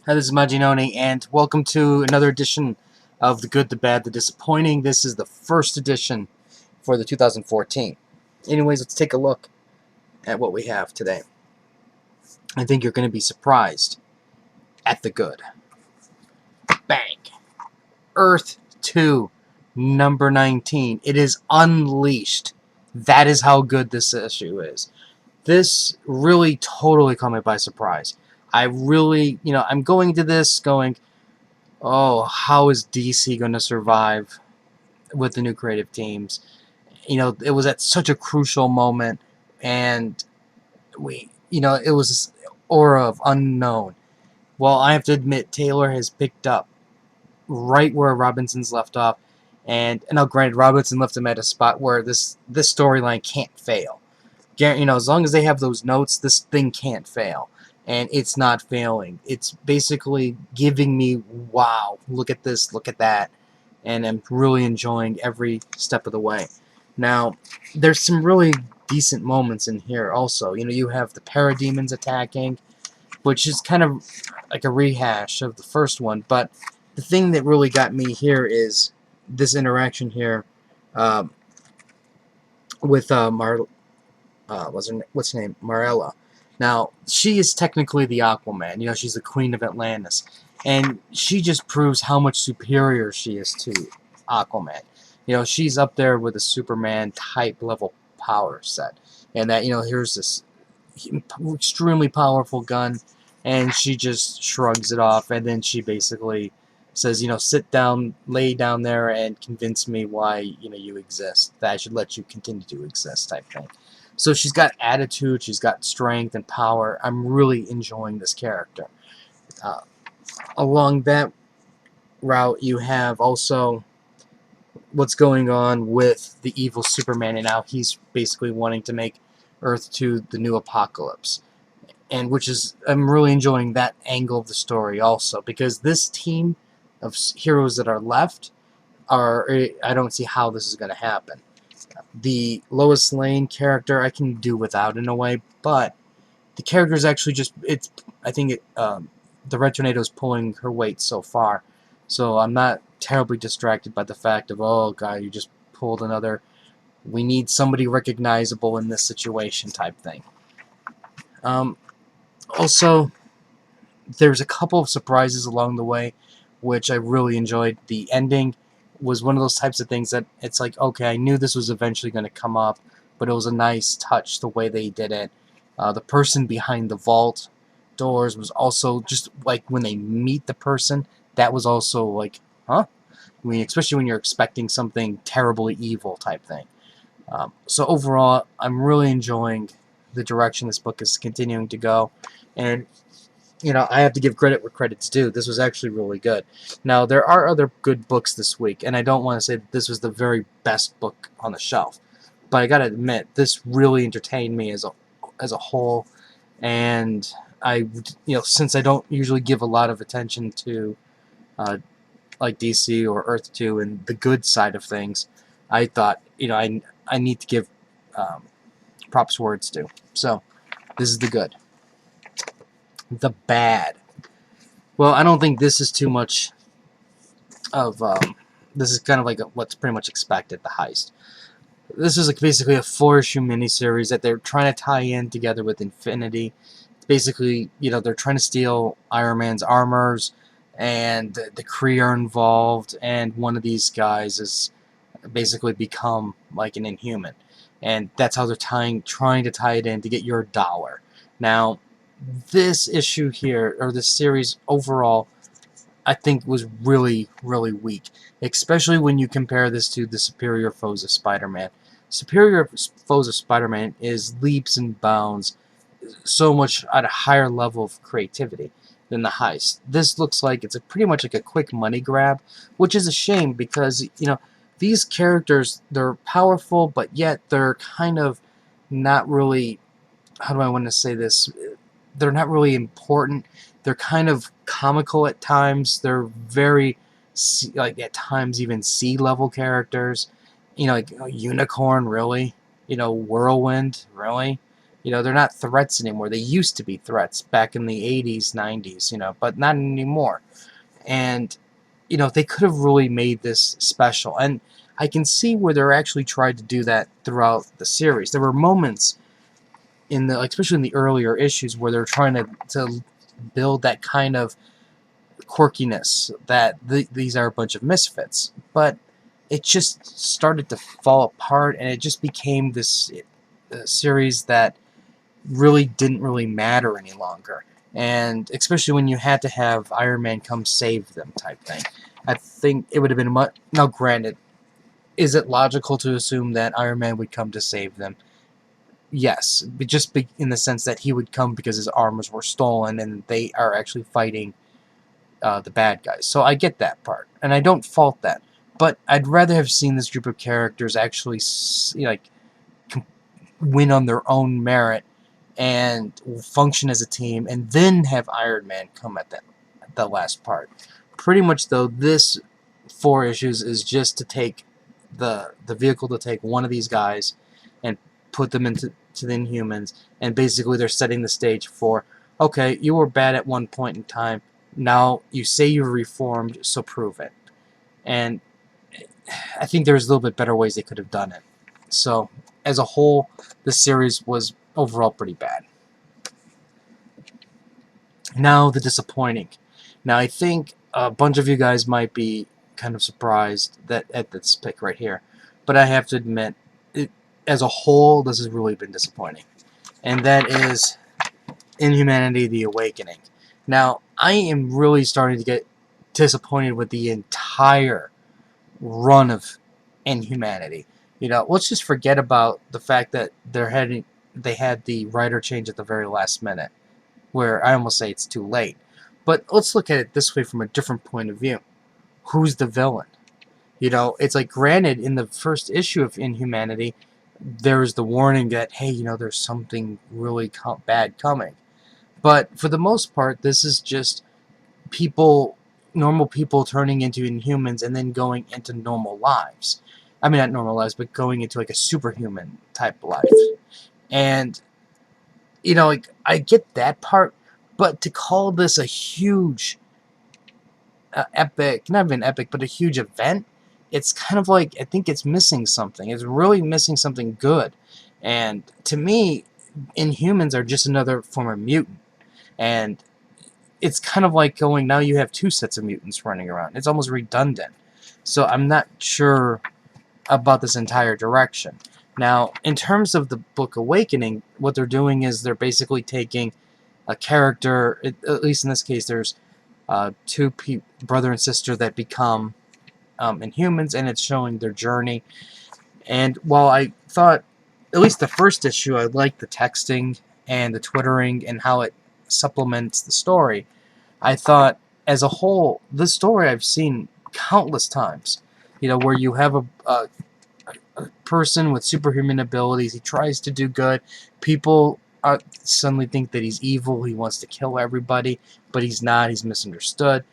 Hi, this is Majinoni, and welcome to another edition of The Good, the Bad, the Disappointing. This is the first edition for the 2014. Anyways, let's take a look at what we have today. I think you're going to be surprised at the good. Bang! Earth 2, number 19. It is unleashed. That is how good this issue is. This really totally caught me by surprise. I really, I'm going into this going, oh, how is DC going to survive with the new creative teams? It was at such a crucial moment, and it was this aura of unknown. Well, I have to admit, Taylor has picked up right where Robinson's left off, and now, granted, Robinson left him at a spot where this storyline can't fail. As long as they have those notes, this thing can't fail. And it's not failing. It's basically giving me, wow, look at this, look at that. And I'm really enjoying every step of the way. Now, there's some really decent moments in here also. You have the parademons attacking, which is kind of like a rehash of the first one. But the thing that really got me here is this interaction here um, with what's her name? Marella. Now, she is technically the Aquaman. She's the Queen of Atlantis. And she just proves how much superior she is to Aquaman. She's up there with a Superman type level power set. And that, here's this extremely powerful gun, and she just shrugs it off, and then she basically says, sit down, lay down there, and convince me why, you exist, that I should let you continue to exist, type thing. So she's got attitude, she's got strength and power. I'm really enjoying this character. Uh, Along that route, you have also what's going on with the evil Superman, and now he's basically wanting to make Earth 2 the new apocalypse. And I'm really enjoying that angle of the story also, because this team of heroes that are left I don't see how this is going to happen. The Lois Lane character I can do without in a way, but the character is actually I think the Red Tornado is pulling her weight so far, so I'm not terribly distracted by the fact of, oh god, you just pulled another, we need somebody recognizable in this situation type thing. Also, there's a couple of surprises along the way, which I really enjoyed. The ending was one of those types of things that it's like, okay, I knew this was eventually going to come up, but it was a nice touch the way they did it. The person behind the vault doors was also just like when they meet the person, that was also like, huh? I mean, especially when you're expecting something terribly evil type thing. So overall, I'm really enjoying the direction this book is continuing to go, and I have to give credit where credit's due. This was actually really good. Now, there are other good books this week, and I don't want to say that this was the very best book on the shelf, but I gotta admit, this really entertained me as a whole, and since I don't usually give a lot of attention to like DC or Earth 2 and the good side of things, I thought, I need to give um, props where it's due. So, this is the good. The bad. Well, I don't think this is too much of this is kind of like what's pretty much expected, the Heist. This is like basically a 4-issue miniseries that they're trying to tie in together with Infinity. Basically, they're trying to steal Iron Man's armors, and the Kree are involved, and one of these guys has basically become like an Inhuman, and that's how they're trying to tie it in to get your dollar. Now, this issue here, or this series overall, I think was really, really weak, especially when you compare this to the Superior Foes of Spider-Man. Superior Foes of Spider-Man is leaps and bounds so much at a higher level of creativity than the Heist. This looks like it's pretty much like a quick money grab, which is a shame because, these characters, they're powerful, but yet they're kind of not really, how do I want to say this? They're not really important. They're kind of comical at times. They're very, like at times even C-level characters. Like Unicorn, really. Whirlwind, really. You know, they're not threats anymore. They used to be threats back in the 80s, 90s, you know, but not anymore. And, you know, they could have really made this special. And I can see where they're actually tried to do that throughout the series. There were moments in the, like, especially in the earlier issues, where they're trying to build that kind of quirkiness that these are a bunch of misfits. But it just started to fall apart, and it just became this series that really didn't really matter any longer. And especially when you had to have Iron Man come save them type thing. I think it would have been much... Now, granted, is it logical to assume that Iron Man would come to save them? Yes, but just in the sense that he would come because his armors were stolen and they are actually fighting the bad guys. So I get that part, and I don't fault that. But I'd rather have seen this group of characters actually, like, win on their own merit and function as a team, and then have Iron Man come at the last part. Pretty much, though, this 4 issues is just to take the vehicle to take one of these guys and put them into the Inhumans, and basically they're setting the stage for, okay, you were bad at one point in time, now you say you're reformed, so prove it. And I think there's a little bit better ways they could have done it. So, as a whole, the series was overall pretty bad. Now, the disappointing. Now, I think a bunch of you guys might be kind of surprised at this pick right here, but I have to admit, as a whole, this has really been disappointing. And that is Inhumanity: The Awakening. Now, I am really starting to get disappointed with the entire run of Inhumanity. You know, let's just forget about the fact that they had the writer change at the very last minute, where I almost say it's too late. But let's look at it this way from a different point of view. Who's the villain? You know, it's like, granted, in the first issue of Inhumanity, there's the warning that, hey, you know, there's something really bad coming. But for the most part, this is just people, normal people turning into Inhumans and then going into normal lives. I mean, not normal lives, but going into like a superhuman type life. And, you know, like, I get that part, but to call this a huge epic, not even epic, but a huge event, it's kind of like, I think it's missing something. It's really missing something good. And to me, Inhumans are just another form of mutant. And it's kind of like going, now you have 2 sets of mutants running around. It's almost redundant. So I'm not sure about this entire direction. Now, in terms of the book Awakening, what they're doing is they're basically taking a character, at least in this case, there's 2 brother and sister that become Inhumans, and it's showing their journey. And while I thought, at least the first issue, I liked the texting and the twittering and how it supplements the story, I thought, as a whole, this story I've seen countless times. You know, where you have a person with superhuman abilities, he tries to do good, people suddenly think that he's evil, he wants to kill everybody, but he's not, he's misunderstood.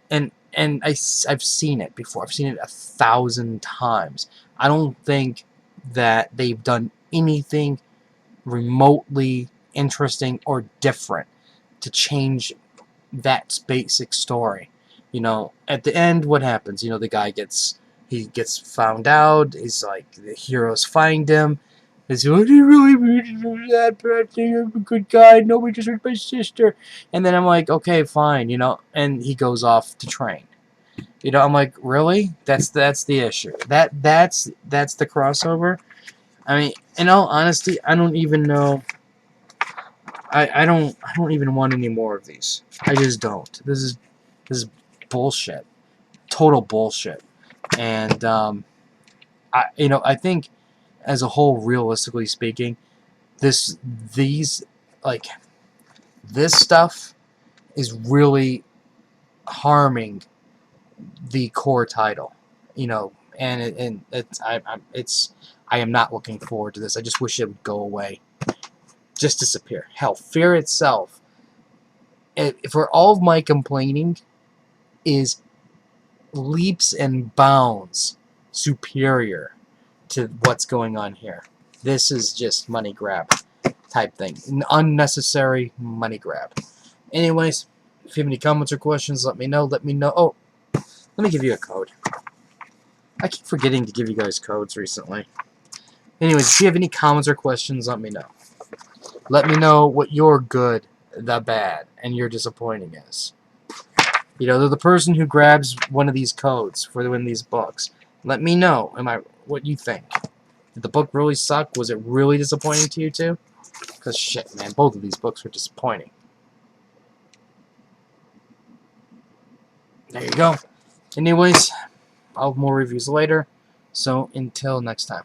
And I've seen it before. I've seen it 1,000 times. I don't think that they've done anything remotely interesting or different to change that basic story. You know, at the end, what happens? You know, the guy gets found out. He's like, the heroes find him. He's, what do you really mean to do that bad thing? I'm a good guy. Nobody just hurt my sister. And then I'm like, okay, fine. You know, and he goes off to train. You know, I'm like, really? That's the issue. That's the crossover. I mean, in all honesty, I don't even know. I don't even want any more of these. I just don't. This is bullshit. Total bullshit. And I think, as a whole, realistically speaking, these like this stuff is really harming the core title. You know, and I am not looking forward to this. I just wish it would go away. Just disappear. Hell, Fear itself, for all of my complaining, is leaps and bounds superior to what's going on here. This is just money grab. type thing. An unnecessary money grab. Anyways, if you have any comments or questions, let me know. Let me know. Oh, let me give you a code. I keep forgetting to give you guys codes recently. Anyways, if you have any comments or questions, let me know. Let me know what your good, the bad, and your disappointing is. You know, they're the person who grabs one of these codes for to win these books. Let me know what you think. Did the book really suck? Was it really disappointing to you too? Because shit, man, both of these books were disappointing. There you go. Anyways, I'll have more reviews later. So until next time.